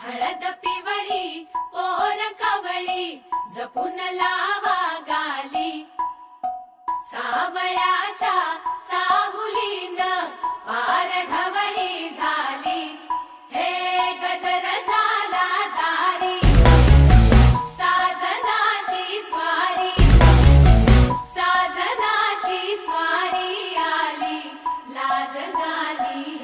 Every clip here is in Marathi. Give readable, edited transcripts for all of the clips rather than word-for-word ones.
हळद पिवळी पोर कवळी जपून लावा गाली सावळ्याच्या चाहुलीन पार ढवळी झाली हे गजर झाला दारी साजनाची स्वारी आली लाज गाली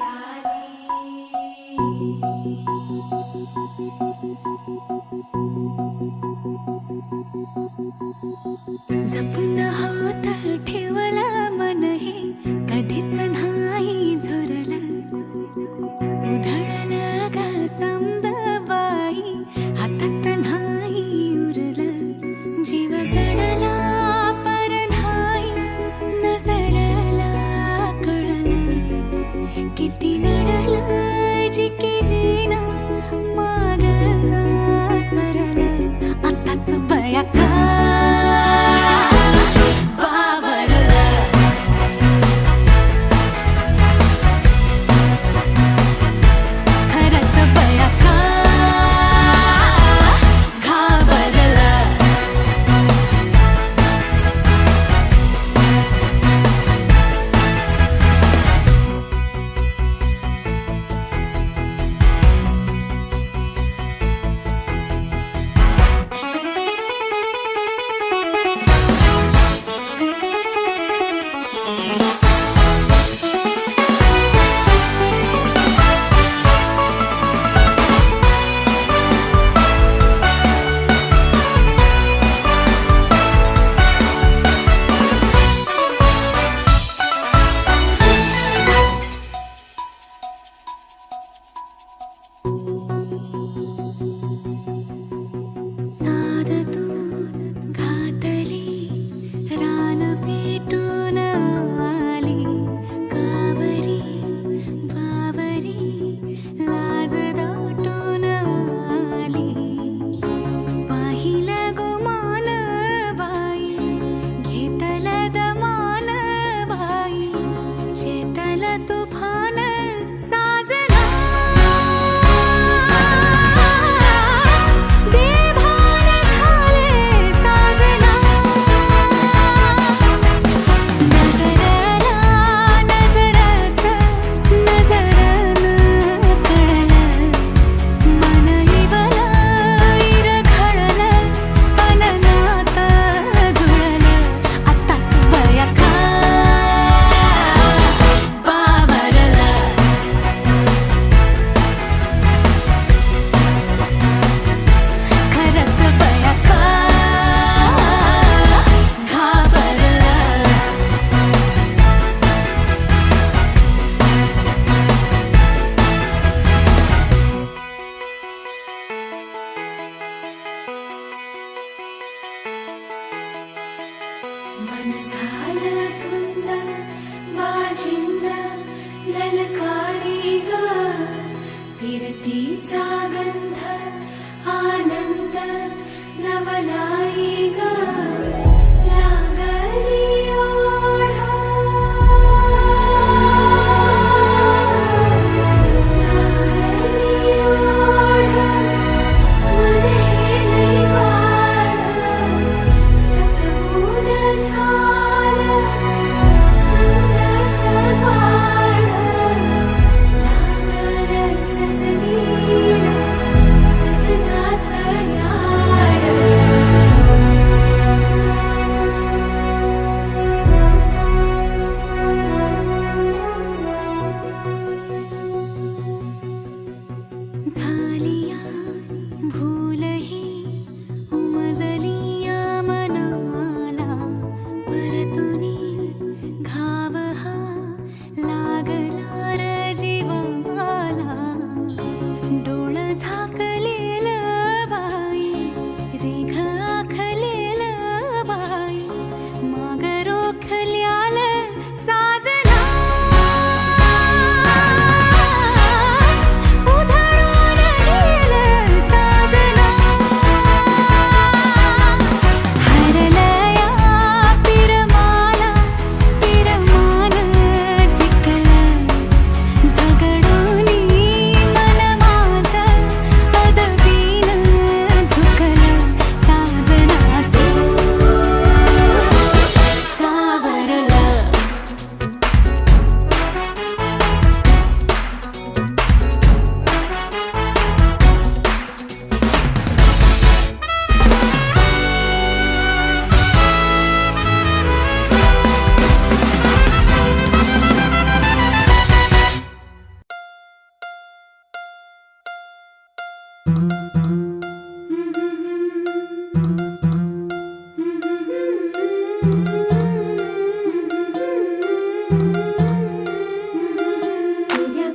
जपून होत ठेवलं मन हे कधीच नाही झुरलं उधळलं ग समद बाई हातात नाही उरलं जीव जडला पर नाही नजरला कळलं किती नडलं जी केली ना मागला सरलं आताच बया का मन झालं धुंद बाजिंद ललकारी ग फिरतीचा गंध आनंद नवलाई ग लागली ओढ मन हे वाढ सतगुण झालं समजाचं बाळ लागलं सजनीला सजनाचं याड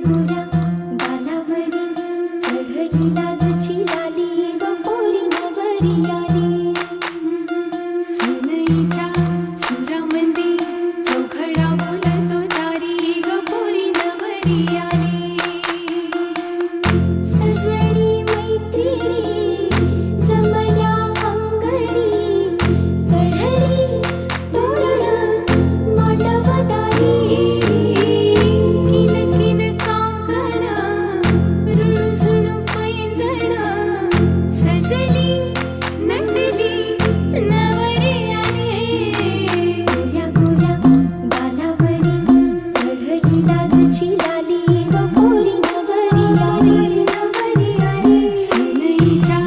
गोऱ्या गालावरी चढली लाजची लाली ग पोरी नवरी आली. सनईच्या सुरामंदी चौघडा बोलतो तारी ग पोरी नवरी आली. सजनी मैत्रिणी जमल्या अंगणी चढली तोरण मांडवदारी. किन किन कांकण रुणझुण पैंजण सजली नटली नवरी आली. गोऱ्या गोऱ्या गालावरी चढली लाजची लाली ग पोरी नवरी आली. नवरी आली. सनईच्या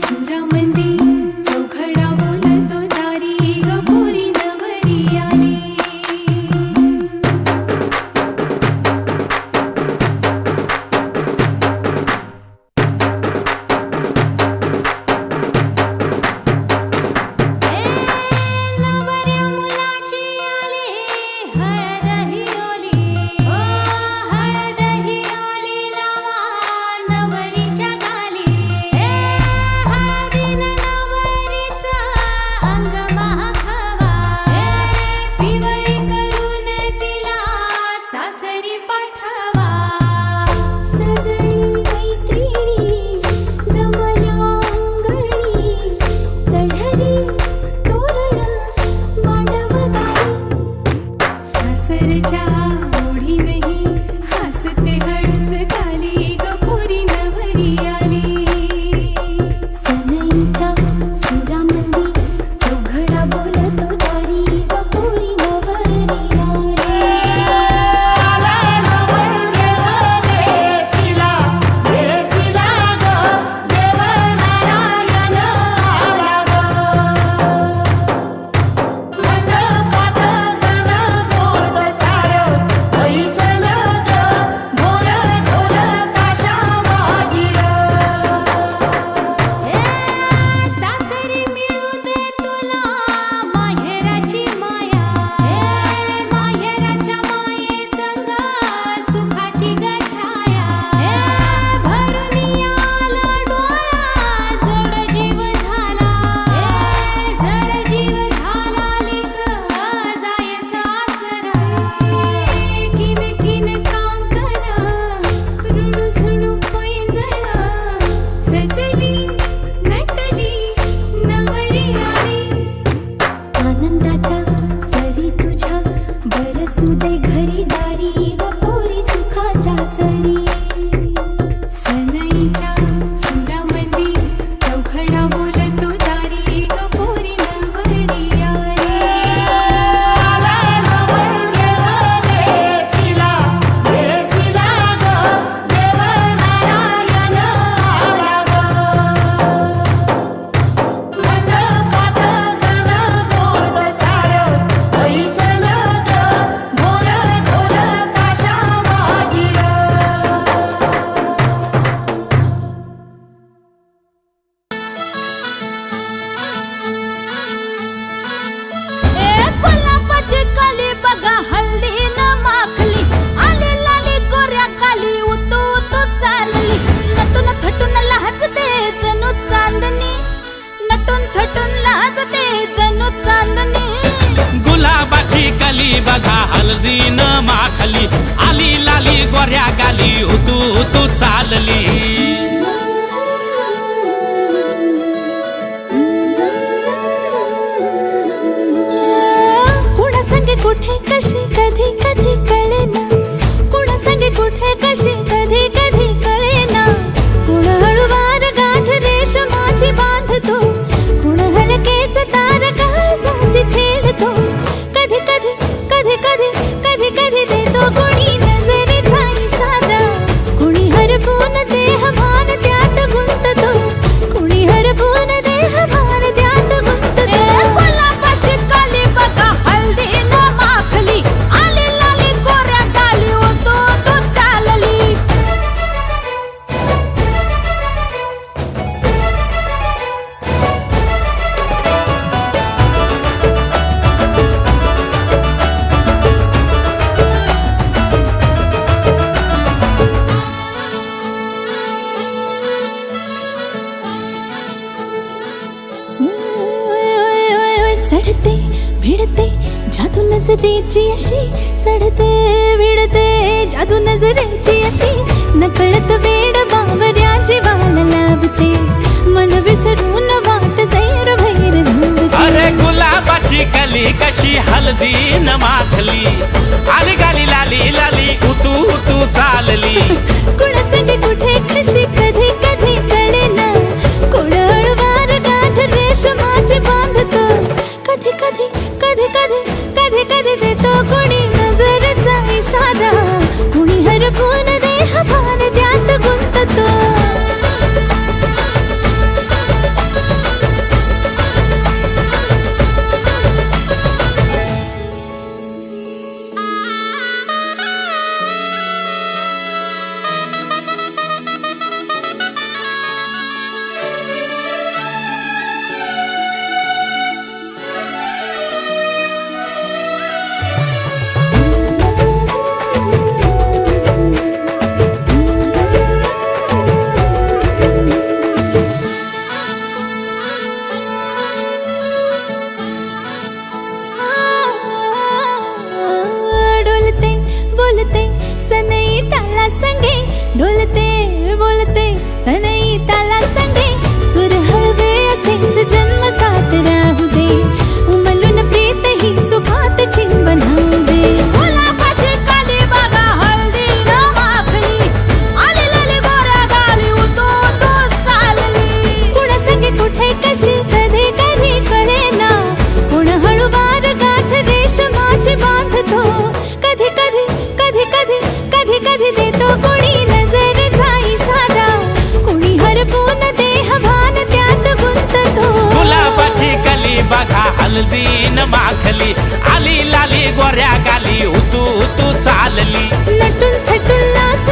सुरामंदी चौघडा बोलतो तारी ग पोरी नवरी आली. नवऱ्या मुलाची आली हळद ही ओली. ओ हळद ही ओली लावा नवरीच्या गाली. हळदीनं नवरीचं अंग महाखावा. पिवळी करून तिला सासरी पाठवा. सजनी मैत्रिणी जमल्या अंगणी चढली तोरण मांडवदारी. सासरच्या ओढीनही हसते हळूच खाली ग पोरी नवरी आली. सनईच्या सुरामंदी चौघडा बोलतो तारी ग पोरी नवरी आली. सासरी मिळू दे तुला माहेराची माया. माहेराच्या माये संग सुखाची ग छाया. भरून आला डोळा जड जीव झाला. जड जीव झाला लिक जाय सासरा. किन किन कांकण रुणझुण पैंजण सजली नटली नवरी आली. आनंदाच्या सरी तुझ्या बरसू दे घरी दारी ग पोरी सुखाच्या सरी. सनईच्या सुरामंदी चौघडा बोलतो तारी ग पोरी नवरी आली. गुलाबाची कली बघा हल्दीनं माखली. आली लाली गोऱ्या गाली उतू उतू चालली. नटून थटून लाजते जणू चांदणी. नटून थटून लाजते जणू चांदणी. गुलाबाची कली बघा हळदीनं माखली. आली लाली गोऱ्या गाली उतू उतू चालली. कुणा संगे कुठे कशी कधी कधी कळेना. कुणा संगे कुठे कशी कधी कधी कळेना. कुण हळूवार गाठ रेशमाची बांधतो. कुण हलकेच तार काळजाची छेडतो. कधी कधी कधी कधी कधी कधी देतो कोणी नजरेचा इशारा. नजरेची अशी चढते विडते जादू नजरेची अशी नकळत वेड बावऱ्या जीवाला लाभते मन विसरून वाट सैर भैर धावते अरे गुलाबाची कली कशी हलदीन माखली आली गाली लाली लाली उतू उतू चालली कुणासाठी कुठे कशी कधी कधी कळेना कोण हळवार गाठ रेशमाची बांधतो कधी कधी कधी कधी कधी कधी देतो कोणी नजरेचा इशारा कोणी हरपून देह भान त्यात गुंततो डोलते बोलते सनई ताला संगे डोलते बोलते सनई ताला संगे सुर हळवे असेच जन्म साथ राहू दे उमलून प्रीत ही सुखात चिंबन होऊ दे गुलाबाची काली बघा हळदी न माखली आली लाली गोऱ्या गाली उतू उतू चालली कुणा संगे कुठे कशी कधी कधी कळेना कोण हळूवार गाठ रेशमाची बांधतो कधी कधी कधी कधी कधी कधी देतो कोणी नजरेचा इशारा कोणी हरपून देह भान त्यात गुंततो गुलाबाची कली बघा हलदीन माखली आली लाली गोऱ्या गाली उतू उतू चालली नटून थटून लाज